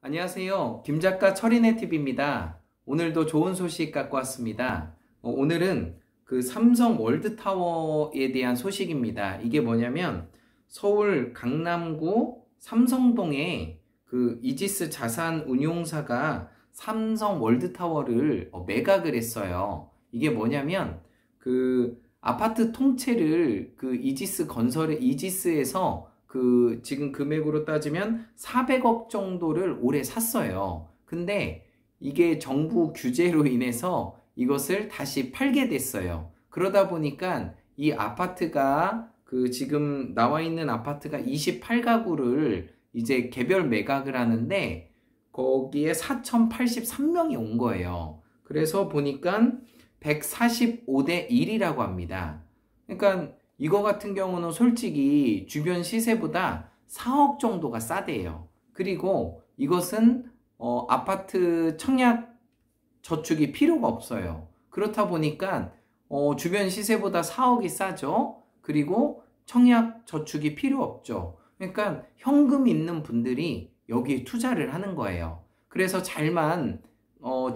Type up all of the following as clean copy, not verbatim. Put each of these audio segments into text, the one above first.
안녕하세요. 김작가 철인의 팁입니다. 오늘도 좋은 소식 갖고 왔습니다. 오늘은 그 삼성 월드타워에 대한 소식입니다. 이게 뭐냐면 서울 강남구 삼성동에 그 이지스 자산운용사가 삼성 월드타워를 매각을 했어요. 이게 뭐냐면 그 아파트 통째를 그 이지스에서 그 지금 금액으로 따지면 400억 정도를 올해 샀어요. 근데 이게 정부 규제로 인해서 이것을 다시 팔게 됐어요. 그러다 보니까 이 아파트가 그 지금 나와 있는 아파트가 28가구를 이제 개별 매각을 하는데 거기에 4,083명이 온 거예요. 그래서 보니까 145대 1이라고 합니다. 그러니까 이거 같은 경우는 솔직히 주변 시세보다 4억 정도가 싸대요. 그리고 이것은 아파트 청약 저축이 필요가 없어요. 그렇다 보니까 주변 시세보다 4억이 싸죠. 그리고 청약 저축이 필요 없죠. 그러니까 현금 있는 분들이 여기에 투자를 하는 거예요. 그래서 잘만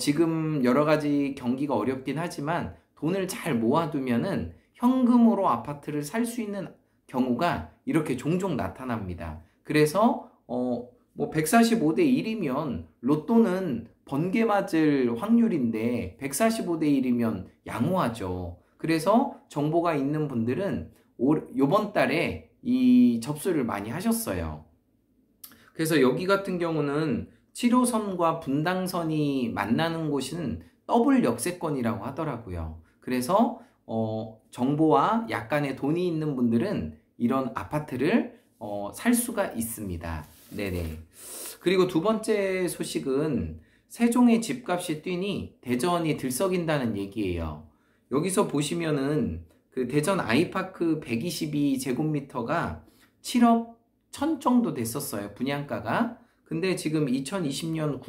지금 여러 가지 경기가 어렵긴 하지만 돈을 잘 모아두면은 현금으로 아파트를 살 수 있는 경우가 이렇게 종종 나타납니다. 그래서 뭐 145대 1이면 로또는 번개 맞을 확률인데 145대 1이면 양호하죠. 그래서 정보가 있는 분들은 요번 달에 이 접수를 많이 하셨어요. 그래서 여기 같은 경우는 7호선과 분당선이 만나는 곳은 더블 역세권이라고 하더라고요. 그래서 정보와 약간의 돈이 있는 분들은 이런 아파트를 살 수가 있습니다. 네네. 그리고 두 번째 소식은 세종의 집값이 뛰니 대전이 들썩인다는 얘기예요. 여기서 보시면은 그 대전 아이파크 122제곱미터가 7억 1천 정도 됐었어요. 분양가가. 근데 지금 2020년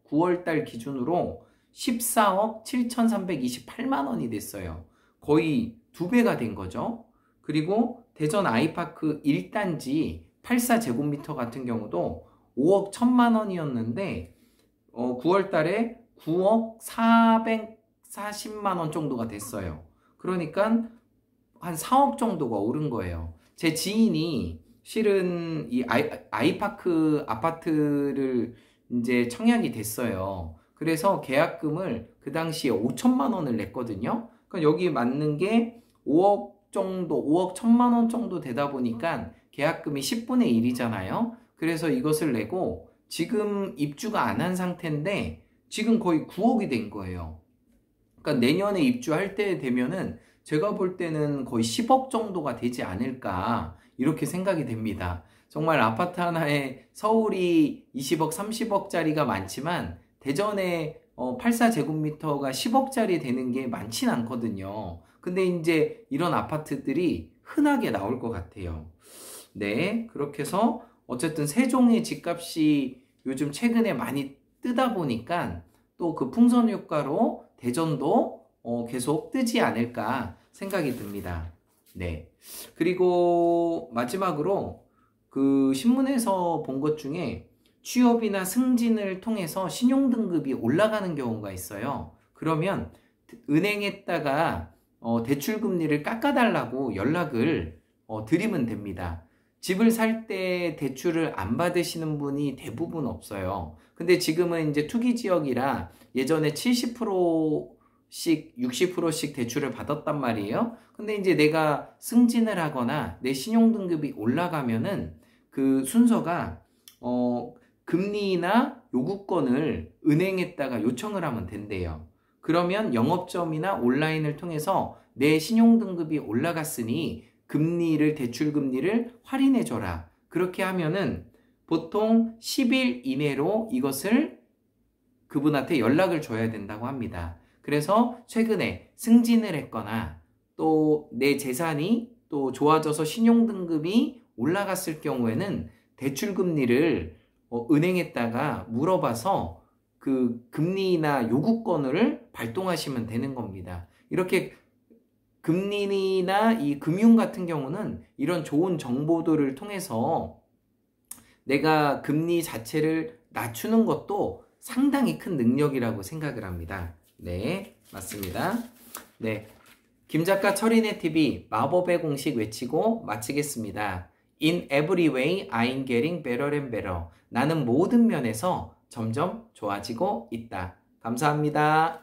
9월 달 기준으로 14억 7,328만 원이 됐어요. 거의 2배가 된 거죠. 그리고 대전 아이파크 1단지 84제곱미터 같은 경우도 5억 1천만 원이었는데 9월 달에 9억 440만 원 정도가 됐어요. 그러니까 한 4억 정도가 오른 거예요. 제 지인이 실은 이 아이파크 아파트를 이제 청약이 됐어요. 그래서 계약금을 그 당시에 5천만 원을 냈거든요. 그러니까 여기 맞는 게 5억 정도, 5억 1천만 원 정도 되다 보니까 계약금이 10분의 1이잖아요. 그래서 이것을 내고 지금 입주가 안 한 상태인데 지금 거의 9억이 된 거예요. 그러니까 내년에 입주할 때 되면은 제가 볼 때는 거의 10억 정도가 되지 않을까 이렇게 생각이 됩니다. 정말 아파트 하나에 서울이 20억, 30억짜리가 많지만 대전에 84제곱미터가 10억짜리 되는 게 많진 않거든요. 근데 이제 이런 아파트들이 흔하게 나올 것 같아요. 네, 그렇게 해서 어쨌든 세종의 집값이 요즘 최근에 많이 뜨다 보니까 또 그 풍선 효과로 대전도 계속 뜨지 않을까 생각이 듭니다. 네. 그리고 마지막으로 그 신문에서 본 것 중에 취업이나 승진을 통해서 신용등급이 올라가는 경우가 있어요. 그러면 은행에다가 대출금리를 깎아달라고 연락을 드리면 됩니다. 집을 살 때 대출을 안 받으시는 분이 대부분 없어요. 근데 지금은 이제 투기 지역이라 예전에 70%씩, 60%씩 대출을 받았단 말이에요. 근데 이제 내가 승진을 하거나 내 신용등급이 올라가면은 그 순서가 금리나 요구권을 은행에다가 요청을 하면 된대요. 그러면 영업점이나 온라인을 통해서 내 신용등급이 올라갔으니 금리를, 대출금리를 할인해줘라. 그렇게 하면은 보통 10일 이내로 이것을 그분한테 연락을 줘야 된다고 합니다. 그래서 최근에 승진을 했거나 또 내 재산이 또 좋아져서 신용등급이 올라갔을 경우에는 대출금리를 은행에다가 물어봐서 그 금리나 요구권을 발동하시면 되는 겁니다. 이렇게 금리나 이 금융 같은 경우는 이런 좋은 정보들을 통해서 내가 금리 자체를 낮추는 것도 상당히 큰 능력이라고 생각을 합니다. 네, 맞습니다. 네, 김 작가 철인의 TV 마법의 공식 외치고 마치겠습니다. In every way, I'm getting better and better. 나는 모든 면에서 점점 좋아지고 있다. 감사합니다.